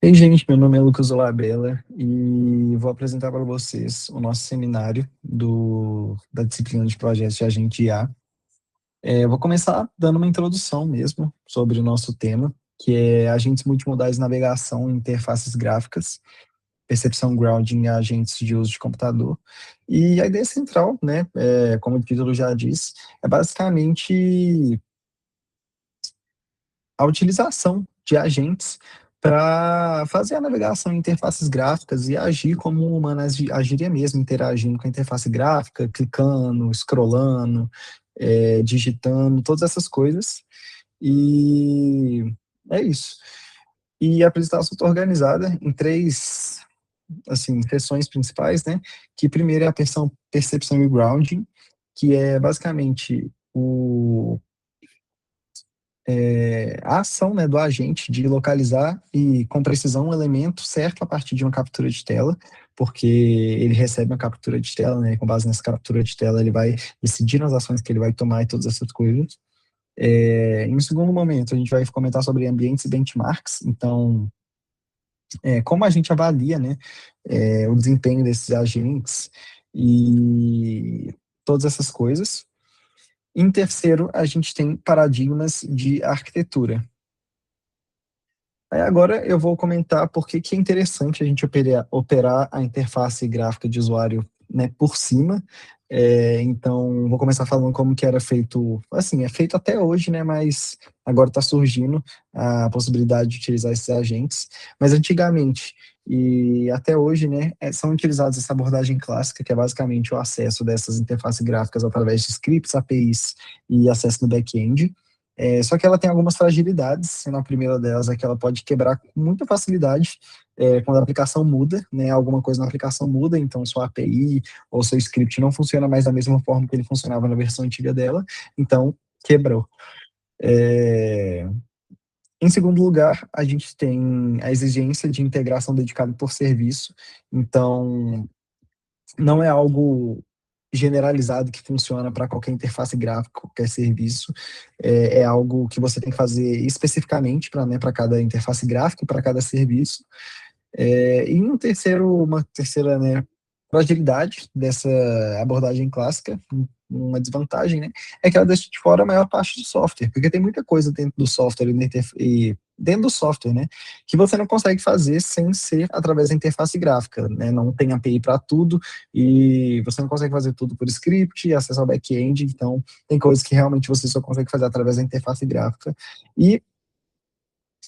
Ei, gente, meu nome é Lucas Olabella e vou apresentar para vocês o nosso seminário da disciplina de projetos de agente IA. Eu vou começar dando uma introdução mesmo sobre o nosso tema, que é agentes multimodais de navegação e interfaces gráficas, percepção grounding e agentes de uso de computador. E a ideia central, né, como o título já diz, é basicamente a utilização de agentes para fazer a navegação em interfaces gráficas e agir como o humano agiria mesmo, interagindo com a interface gráfica, clicando, scrollando, digitando, todas essas coisas. E é isso. E a apresentação está organizada em três, assim, sessões principais, né? Que primeiro é a percepção e grounding, que é basicamente a ação, né, do agente de localizar e com precisão um elemento certo a partir de uma captura de tela, porque ele recebe uma captura de tela, né, e com base nessa captura de tela ele vai decidir as ações que ele vai tomar e todas essas coisas. Em um segundo momento, a gente vai comentar sobre ambientes e benchmarks, então, como a gente avalia, né, o desempenho desses agentes e todas essas coisas. Em terceiro, a gente tem paradigmas de arquitetura. Aí agora eu vou comentar por que que é interessante a gente operar a interface gráfica de usuário, né, por cima. Então, vou começar falando como que era feito, assim, é feito até hoje, né, mas agora está surgindo a possibilidade de utilizar esses agentes. Mas antigamente e até hoje, né, são utilizados essa abordagem clássica, que é basicamente o acesso dessas interfaces gráficas através de scripts, APIs e acesso no back-end. Só que ela tem algumas fragilidades, sendo a primeira delas é que ela pode quebrar com muita facilidade quando a aplicação muda, né, alguma coisa na aplicação muda, então sua API ou seu script não funciona mais da mesma forma que ele funcionava na versão antiga dela, então quebrou. É, Em segundo lugar, a gente tem a exigência de integração dedicada por serviço, então não é algo generalizado que funciona para qualquer interface gráfica, qualquer serviço. É algo que você tem que fazer especificamente para, né, para cada interface gráfica, para cada serviço. E uma terceira, né, fragilidade dessa abordagem clássica, uma desvantagem, né, é que ela deixa de fora a maior parte do software, porque tem muita coisa dentro do software e dentro do software, né, que você não consegue fazer sem ser através da interface gráfica, né, não tem API para tudo e você não consegue fazer tudo por script, acesso ao back-end, então tem coisas que realmente você só consegue fazer através da interface gráfica e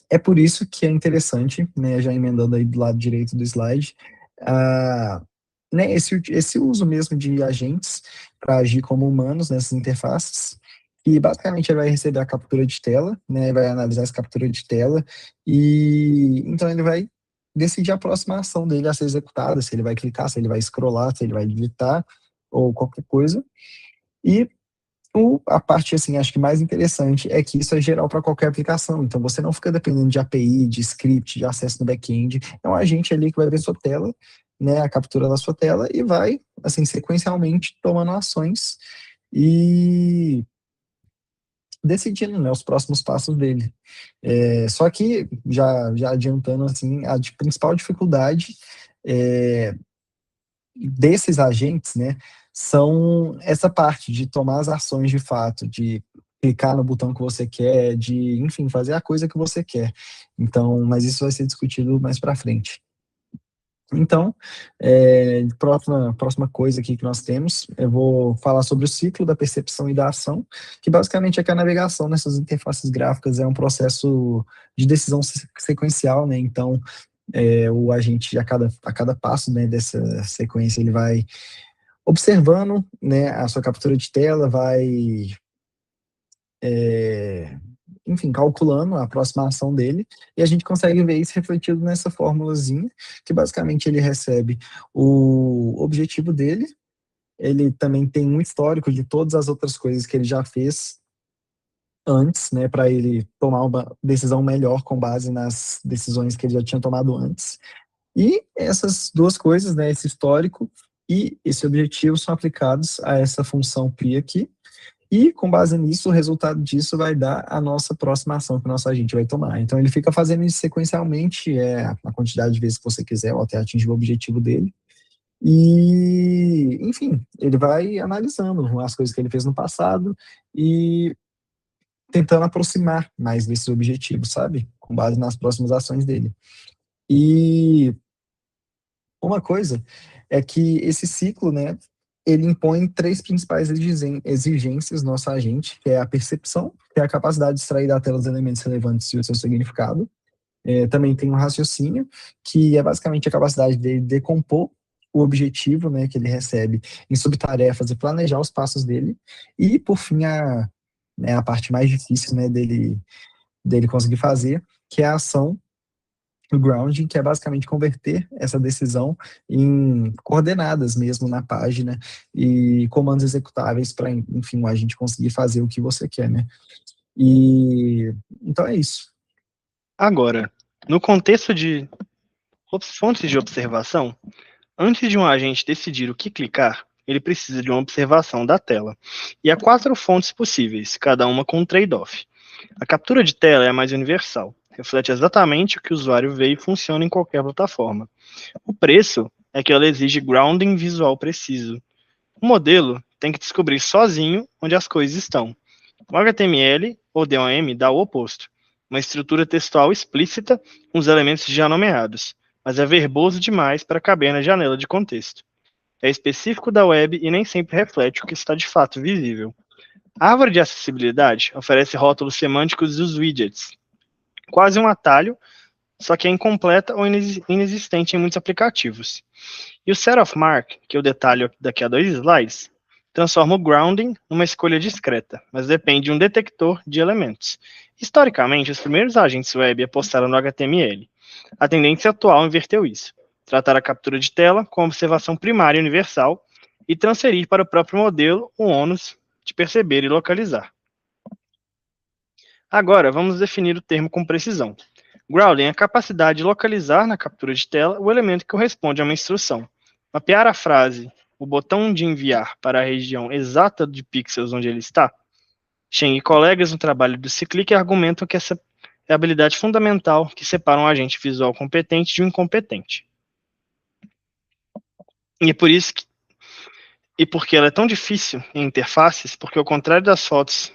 é por isso que é interessante, né, já emendando aí do lado direito do slide, ah, né, esse uso mesmo de agentes para agir como humanos nessas interfaces, e basicamente ele vai receber a captura de tela, né, vai analisar essa captura de tela, e então ele vai decidir a próxima ação dele a ser executada, se ele vai clicar, se ele vai scrollar, se ele vai digitar, ou qualquer coisa, e a parte, assim, acho que mais interessante é que isso é geral para qualquer aplicação. Então, você não fica dependendo de API, de script, de acesso no back-end. É um agente ali que vai ver sua tela, né, a captura da sua tela e vai, assim, sequencialmente tomando ações e decidindo, né, os próximos passos dele. Só que, já adiantando, assim, principal dificuldade é, desses agentes, né, são essa parte de tomar as ações de fato, de clicar no botão que você quer, de, enfim, fazer a coisa que você quer. Então, mas isso vai ser discutido mais para frente. Então, próxima coisa aqui que nós temos, eu vou falar sobre o ciclo da percepção e da ação, que basicamente é que a navegação nessas interfaces gráficas é um processo de decisão sequencial, né? Então, o agente, a cada passo, né, dessa sequência, ele vai observando, né, a sua captura de tela, vai, é, enfim, calculando a próxima ação dele, e a gente consegue ver isso refletido nessa formulazinha, que basicamente ele recebe o objetivo dele, ele também tem um histórico de todas as outras coisas que ele já fez antes, né, para ele tomar uma decisão melhor com base nas decisões que ele já tinha tomado antes. E essas duas coisas, né, esse histórico e esse objetivo são aplicados a essa função PRI aqui, E, com base nisso, o resultado disso vai dar a nossa próxima ação que o nosso agente vai tomar. Então, ele fica fazendo isso sequencialmente, a quantidade de vezes que você quiser, ou até atingir o objetivo dele. E, enfim, ele vai analisando as coisas que ele fez no passado e tentando aproximar mais desses objetivos, sabe? Com base nas próximas ações dele. E uma coisa é que esse ciclo, né, ele impõe três principais exigências no nosso agente, que é a percepção, que é a capacidade de extrair da tela os elementos relevantes e o seu significado. Também tem o raciocínio, que é basicamente a capacidade de decompor o objetivo, né, que ele recebe em subtarefas e planejar os passos dele. E, por fim, a parte mais difícil, né, dele conseguir fazer, que é a ação, o grounding, que é basicamente converter essa decisão em coordenadas mesmo na página e comandos executáveis para, enfim, a gente conseguir fazer o que você quer, né? E então é isso. Agora, no contexto de fontes de observação, antes de um agente decidir o que clicar, ele precisa de uma observação da tela. E há 4 fontes possíveis, cada uma com um trade-off. A captura de tela é a mais universal, reflete exatamente o que o usuário vê e funciona em qualquer plataforma. O preço é que ela exige grounding visual preciso. O modelo tem que descobrir sozinho onde as coisas estão. O HTML ou DOM dá o oposto, uma estrutura textual explícita com os elementos já nomeados, mas é verboso demais para caber na janela de contexto. É específico da web e nem sempre reflete o que está de fato visível. A árvore de acessibilidade oferece rótulos semânticos dos widgets, quase um atalho, só que é incompleta ou inexistente em muitos aplicativos. E o set of mark, que eu detalho daqui a 2 slides, transforma o grounding numa escolha discreta, mas depende de um detector de elementos. Historicamente, os primeiros agentes web apostaram no HTML. A tendência atual inverteu isso. Tratar a captura de tela com observação primária universal e transferir para o próprio modelo o ônus de perceber e localizar. Agora, vamos definir o termo com precisão. Grounding é a capacidade de localizar na captura de tela o elemento que corresponde a uma instrução. Mapear a frase, o botão de enviar para a região exata de pixels onde ele está. Cheng e colegas no trabalho do Cyclic argumentam que essa é a habilidade fundamental que separa um agente visual competente de um incompetente. E é por isso que, e porque ela é tão difícil em interfaces, porque ao contrário das fotos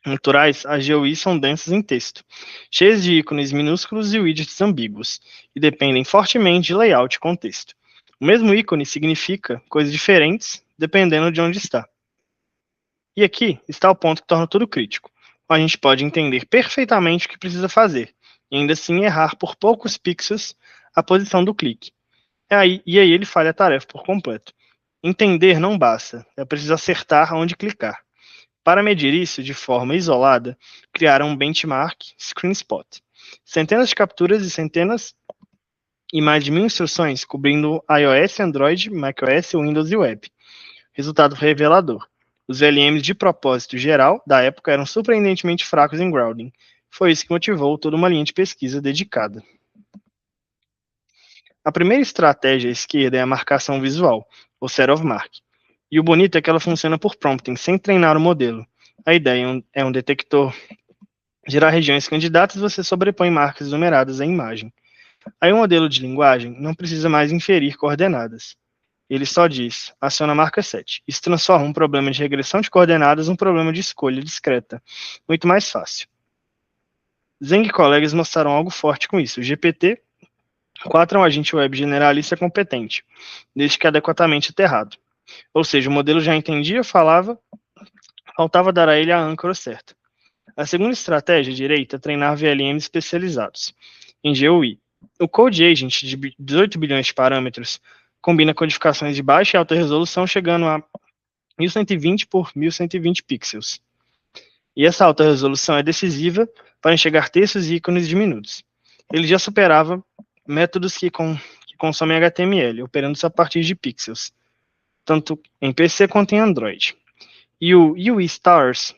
naturais, as GUIs são densas em texto, cheias de ícones minúsculos e widgets ambíguos, e dependem fortemente de layout e contexto. O mesmo ícone significa coisas diferentes dependendo de onde está. E aqui está o ponto que torna tudo crítico. A gente pode entender perfeitamente o que precisa fazer, e ainda assim errar por poucos pixels a posição do clique. E aí ele falha a tarefa por completo. Entender não basta, é preciso acertar onde clicar. Para medir isso de forma isolada, criaram um benchmark ScreenSpot. Centenas de capturas e centenas e mais de 1000 instruções cobrindo iOS, Android, macOS, Windows e Web. Resultado revelador. Os VLMs de propósito geral da época eram surpreendentemente fracos em grounding. Foi isso que motivou toda uma linha de pesquisa dedicada. A primeira estratégia à esquerda é a marcação visual, ou set of mark. E o bonito é que ela funciona por prompting, sem treinar o modelo. A ideia é um detector gerar regiões candidatas, você sobrepõe marcas numeradas à imagem. Aí o modelo de linguagem não precisa mais inferir coordenadas. Ele só diz, aciona a marca 7. Isso transforma um problema de regressão de coordenadas num problema de escolha discreta. Muito mais fácil. Zeng e colegas mostraram algo forte com isso. O GPT-4 é um agente web generalista competente, desde que adequadamente aterrado. Ou seja, o modelo já entendia, falava, faltava dar a ele a âncora certa. A segunda estratégia direita é treinar VLMs especializados em GUI. O Code Agent de 18 bilhões de parâmetros combina codificações de baixa e alta resolução, chegando a 1120 por 1120 pixels. E essa alta resolução é decisiva para enxergar textos e ícones diminutos. Ele já superava métodos que consomem HTML, operando-se a partir de pixels, tanto em PC quanto em Android. E o UI Stars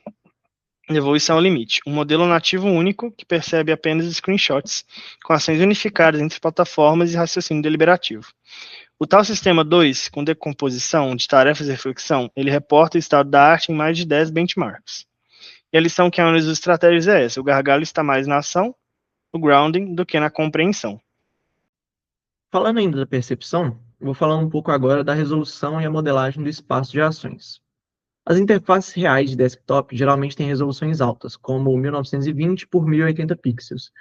levou isso ao limite. Um modelo nativo único que percebe apenas screenshots, com ações unificadas entre plataformas e raciocínio deliberativo. O tal sistema 2, com decomposição de tarefas e reflexão, ele reporta o estado da arte em mais de 10 benchmarks. E a lição que analisa os estratégias é essa: o gargalo está mais na ação, no grounding, do que na compreensão. Falando ainda da percepção, vou falar um pouco agora da resolução e a modelagem do espaço de ações. As interfaces reais de desktop geralmente têm resoluções altas, como 1920 por 1080 pixels,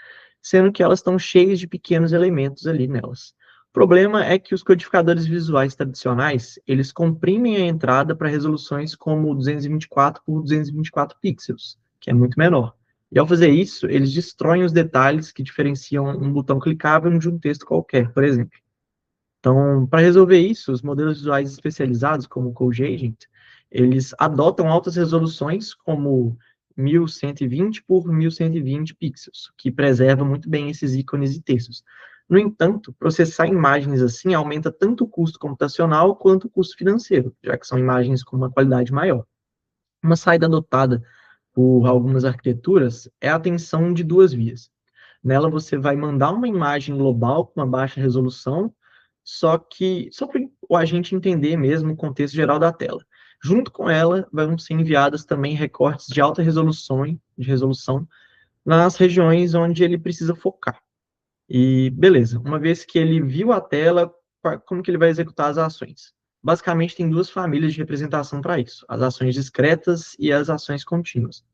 sendo que elas estão cheias de pequenos elementos ali nelas. O problema é que os codificadores visuais tradicionais, eles comprimem a entrada para resoluções como 224 por 224 pixels, que é muito menor. E ao fazer isso, eles destroem os detalhes que diferenciam um botão clicável de um texto qualquer, por exemplo. Então, para resolver isso, os modelos visuais especializados, como o CodeAgent, eles adotam altas resoluções, como 1120 por 1120 pixels, que preserva muito bem esses ícones e textos. No entanto, processar imagens assim aumenta tanto o custo computacional quanto o custo financeiro, já que são imagens com uma qualidade maior. Uma saída adotada por algumas arquiteturas é a tensão de duas vias. Nela você vai mandar uma imagem global com uma baixa resolução, só para o agente entender mesmo o contexto geral da tela. Junto com ela, vão ser enviadas também recortes de alta resolução nas regiões onde ele precisa focar. E beleza, uma vez que ele viu a tela, como que ele vai executar as ações? Basicamente, tem duas famílias de representação para isso: as ações discretas e as ações contínuas.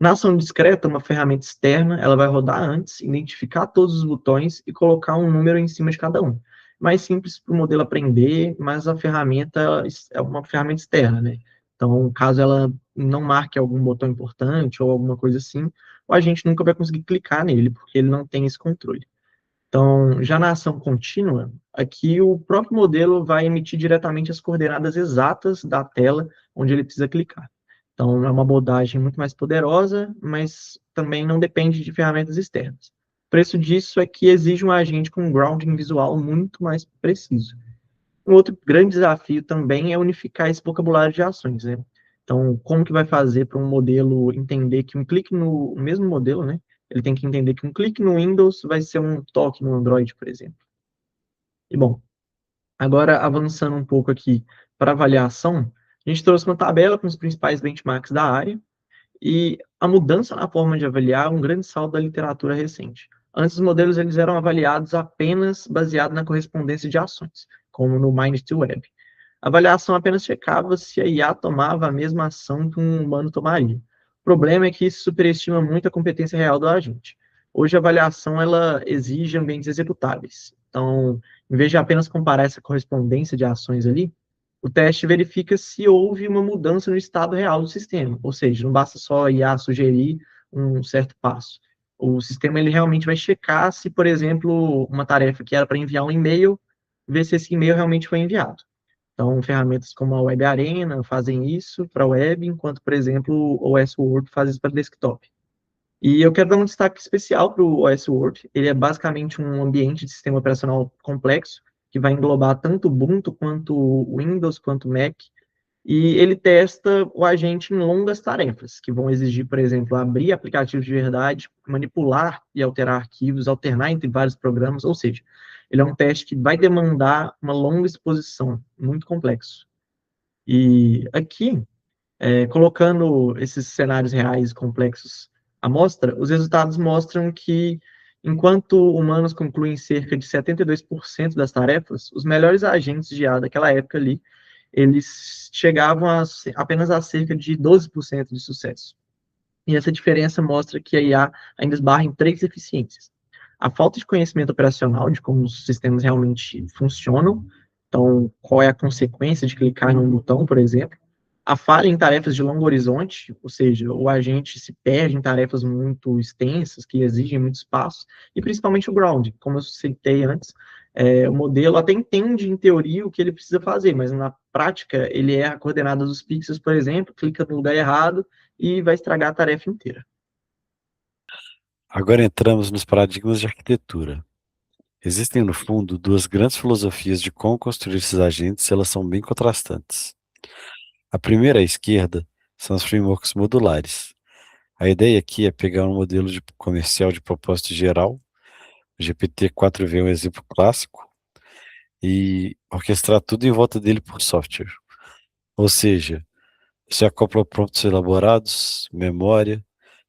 Na ação discreta, uma ferramenta externa, ela vai rodar antes, identificar todos os botões e colocar um número em cima de cada um. Mais simples para o modelo aprender, mas a ferramenta é uma ferramenta externa, né? Então, caso ela não marque algum botão importante ou alguma coisa assim, o agente nunca vai conseguir clicar nele, porque ele não tem esse controle. Então, já na ação contínua, aqui o próprio modelo vai emitir diretamente as coordenadas exatas da tela onde ele precisa clicar. Então, é uma abordagem muito mais poderosa, mas também não depende de ferramentas externas. O preço disso é que exige um agente com um grounding visual muito mais preciso. Um outro grande desafio também é unificar esse vocabulário de ações, né? Então, como que vai fazer para um modelo entender que um clique no mesmo modelo, né? Ele tem que entender que um clique no Windows vai ser um toque no Android, por exemplo. E bom, agora avançando um pouco aqui para avaliação, a gente trouxe uma tabela com os principais benchmarks da área e a mudança na forma de avaliar é um grande salto da literatura recente. Antes, os modelos eles eram avaliados apenas baseado na correspondência de ações, como no Mind2Web. A avaliação apenas checava se a IA tomava a mesma ação que um humano tomaria. O problema é que isso superestima muito a competência real do agente. Hoje, a avaliação ela exige ambientes executáveis. Então, em vez de apenas comparar essa correspondência de ações ali, o teste verifica se houve uma mudança no estado real do sistema, ou seja, não basta só a IA sugerir um certo passo. O sistema ele realmente vai checar se, por exemplo, uma tarefa que era para enviar um e-mail, ver se esse e-mail realmente foi enviado. Então, ferramentas como a Web Arena fazem isso para web, enquanto, por exemplo, o OS Word faz isso para desktop. E eu quero dar um destaque especial para o OS Word. Ele é basicamente um ambiente de sistema operacional complexo, que vai englobar tanto Ubuntu, quanto Windows, quanto Mac, e ele testa o agente em longas tarefas, que vão exigir, por exemplo, abrir aplicativos de verdade, manipular e alterar arquivos, alternar entre vários programas, ou seja, ele é um teste que vai demandar uma longa exposição, muito complexo. E aqui, colocando esses cenários reais complexos à mostra, os resultados mostram que, enquanto humanos concluem cerca de 72% das tarefas, os melhores agentes de IA daquela época ali, eles chegavam apenas a cerca de 12% de sucesso. E essa diferença mostra que a IA ainda esbarra em três deficiências: a falta de conhecimento operacional de como os sistemas realmente funcionam, então, qual é a consequência de clicar num botão, por exemplo, a falha em tarefas de longo horizonte, ou seja, o agente se perde em tarefas muito extensas, que exigem muito espaço, e principalmente o grounding, como eu citei antes, o modelo até entende, em teoria, o que ele precisa fazer, mas na prática, ele erra a coordenada dos pixels, por exemplo, clica no lugar errado e vai estragar a tarefa inteira. Agora entramos nos paradigmas de arquitetura. Existem, no fundo, duas grandes filosofias de como construir esses agentes e elas são bem contrastantes. A primeira, à esquerda, são os frameworks modulares. A ideia aqui é pegar um modelo comercial de propósito geral, o GPT-4V é um exemplo clássico, e orquestrar tudo em volta dele por software. Ou seja, você acopla prompts elaborados, memória,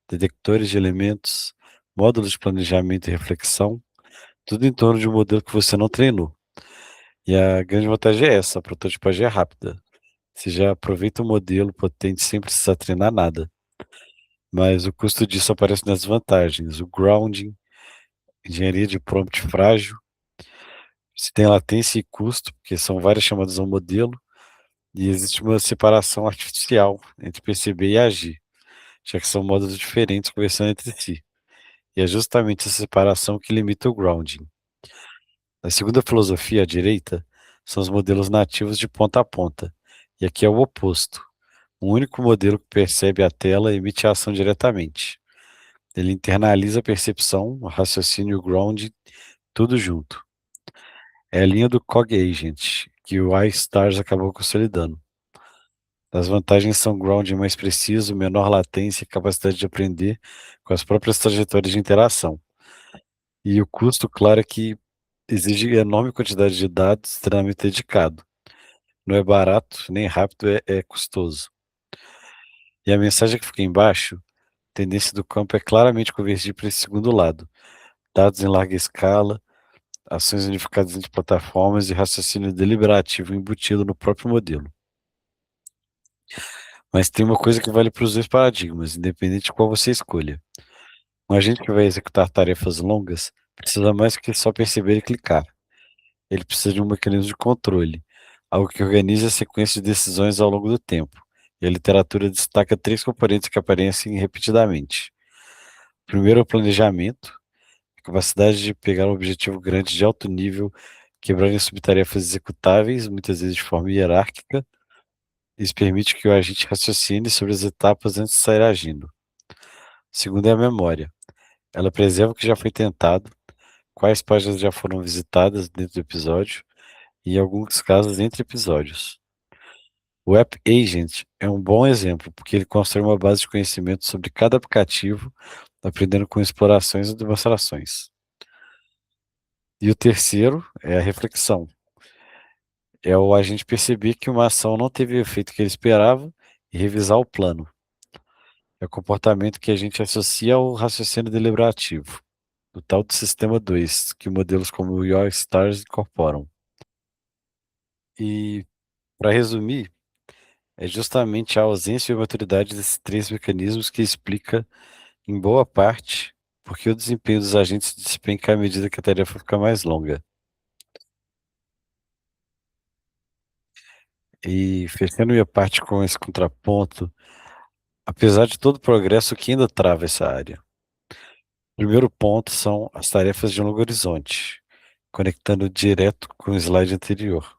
detectores de elementos, módulos de planejamento e reflexão, tudo em torno de um modelo que você não treinou. E a grande vantagem é essa, a prototipagem é rápida. Você já aproveita o modelo potente sem precisar treinar nada. Mas o custo disso aparece nas vantagens. O grounding, engenharia de prompt frágil, você tem latência e custo, porque são várias chamadas ao modelo, e existe uma separação artificial entre perceber e agir, já que são módulos diferentes conversando entre si. E é justamente essa separação que limita o grounding. A segunda filosofia, à direita, são os modelos nativos de ponta a ponta. E aqui é o oposto. Um único modelo que percebe a tela e emite a ação diretamente. Ele internaliza a percepção, o raciocínio e o grounding, tudo junto. É a linha do Cog Agent, que o iStars acabou consolidando. As vantagens são grounding mais preciso, menor latência e capacidade de aprender com as próprias trajetórias de interação. E o custo, claro, é que exige enorme quantidade de dados, treinamento dedicado. Não é barato, nem rápido, é custoso. E a mensagem que fica embaixo, a tendência do campo é claramente convergir para esse segundo lado. Dados em larga escala, ações unificadas entre plataformas e raciocínio deliberativo embutido no próprio modelo. Mas tem uma coisa que vale para os dois paradigmas, independente de qual você escolha. Um agente que vai executar tarefas longas precisa mais que só perceber e clicar. Ele precisa de um mecanismo de controle, algo que organize a sequência de decisões ao longo do tempo. E a literatura destaca três componentes que aparecem repetidamente. Primeiro, é o planejamento, a capacidade de pegar um objetivo grande de alto nível, quebrar em subtarefas executáveis, muitas vezes de forma hierárquica. Isso permite que o agente raciocine sobre as etapas antes de sair agindo. Segundo é a memória. Ela preserva o que já foi tentado, quais páginas já foram visitadas dentro do episódio, e em alguns casos entre episódios. O App Agent é um bom exemplo, porque ele constrói uma base de conhecimento sobre cada aplicativo, aprendendo com explorações e demonstrações. E o terceiro é a reflexão. É o agente perceber que uma ação não teve o efeito que ele esperava e revisar o plano. É o comportamento que a gente associa ao raciocínio deliberativo, do tal do sistema 2, que modelos como o Stars incorporam. E, para resumir, é justamente a ausência e a maturidade desses três mecanismos que explica, em boa parte, porque o desempenho dos agentes se despenca à medida que a tarefa fica mais longa. E fechando minha parte com esse contraponto, apesar de todo o progresso, o que ainda trava essa área? O primeiro ponto são as tarefas de longo horizonte, conectando direto com o slide anterior.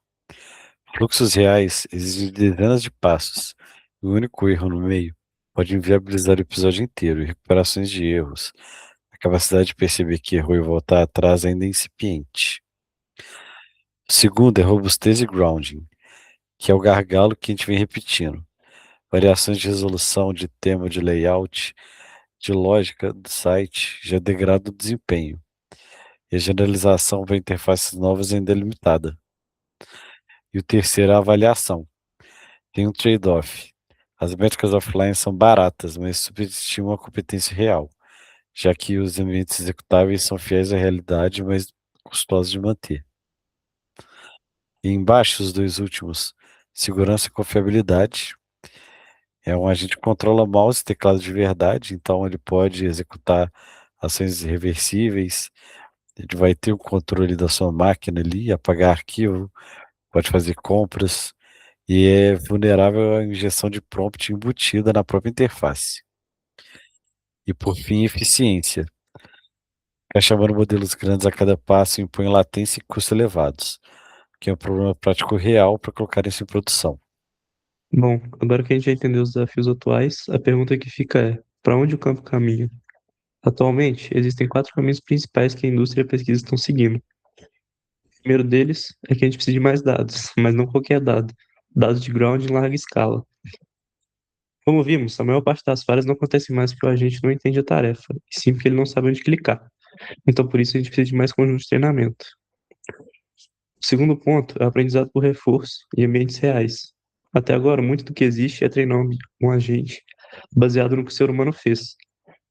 Fluxos reais exigem dezenas de passos, e o único erro no meio pode inviabilizar o episódio inteiro e recuperações de erros. A capacidade de perceber que errou e voltar atrás ainda é incipiente. O segundo é robustez e grounding, que é o gargalo que a gente vem repetindo. Variações de resolução, de tema, de layout, de lógica do site já degrada o desempenho. E a generalização para interfaces novas ainda é limitada. E o terceiro é a avaliação. Tem um trade-off. As métricas offline são baratas, mas subestimam a competência real, já que os ambientes executáveis são fiéis à realidade, mas custosos de manter. E embaixo, os dois últimos, segurança e confiabilidade. É um agente que controla mouse e teclado de verdade, então ele pode executar ações irreversíveis, ele vai ter o controle da sua máquina ali, apagar arquivo, pode fazer compras, e é vulnerável à injeção de prompt embutida na própria interface. E por fim, eficiência. Ficar chamando modelos grandes a cada passo impõe latência e custos elevados, que é um problema prático real para colocar isso em produção. Bom, agora que a gente já entendeu os desafios atuais, a pergunta que fica é: para onde o campo caminha? Atualmente, existem quatro caminhos principais que a indústria e a pesquisa estão seguindo. O primeiro deles é que a gente precisa de mais dados, mas não qualquer dado. Dados de ground em larga escala. Como vimos, a maior parte das falhas não acontece mais porque o agente não entende a tarefa, e sim porque ele não sabe onde clicar. Então, por isso, a gente precisa de mais conjunto de treinamento. O segundo ponto é o aprendizado por reforço em ambientes reais. Até agora, muito do que existe é treinar um agente baseado no que o ser humano fez.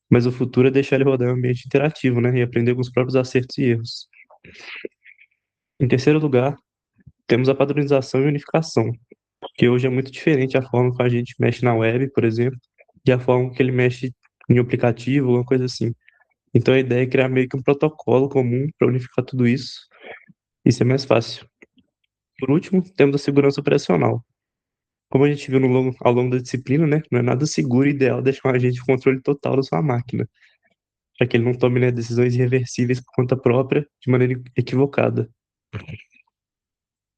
Mas o futuro é deixar ele rodar em um ambiente interativo, né? E aprender com os próprios acertos e erros. Em terceiro lugar, temos a padronização e unificação, que hoje é muito diferente a forma que a gente mexe na web, por exemplo, e a forma que ele mexe em um aplicativo, alguma coisa assim. Então a ideia é criar meio que um protocolo comum para unificar tudo isso e ser mais fácil. Por último, temos a segurança operacional. Como a gente viu ao longo da disciplina, né, não é nada seguro e ideal deixar um agente com controle total da sua máquina, para que ele não tome, né, decisões irreversíveis por conta própria de maneira equivocada.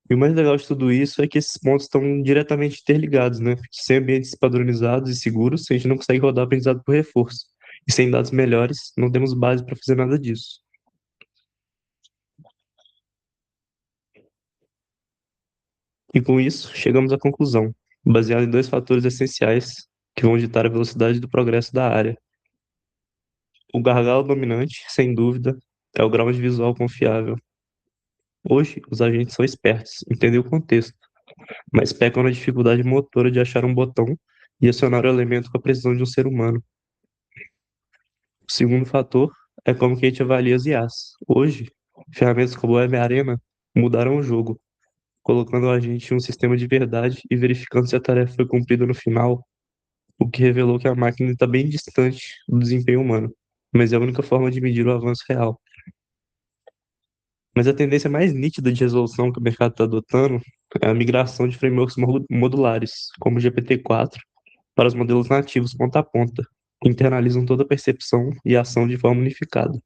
E o mais legal de tudo isso é que esses pontos estão diretamente interligados, né? Sem ambientes padronizados e seguros, a gente não consegue rodar aprendizado por reforço. E sem dados melhores, não temos base para fazer nada disso. E com isso, chegamos à conclusão, baseada em dois fatores essenciais que vão ditar a velocidade do progresso da área. O gargalo dominante, sem dúvida, é o grau de visual confiável. Hoje, os agentes são espertos, entendem o contexto, mas pecam na dificuldade motora de achar um botão e acionar o elemento com a precisão de um ser humano. O segundo fator é como que a gente avalia as IAs. Hoje, ferramentas como o Web Arena mudaram o jogo, colocando a gente em um sistema de verdade e verificando se a tarefa foi cumprida no final, o que revelou que a máquina está bem distante do desempenho humano, mas é a única forma de medir o avanço real. Mas a tendência mais nítida de resolução que o mercado está adotando é a migração de frameworks modulares, como o GPT-4, para os modelos nativos ponta a ponta, que internalizam toda a percepção e ação de forma unificada.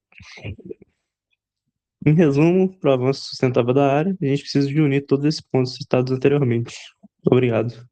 Em resumo, para o avanço sustentável da área, a gente precisa de unir todos esses pontos citados anteriormente. Obrigado.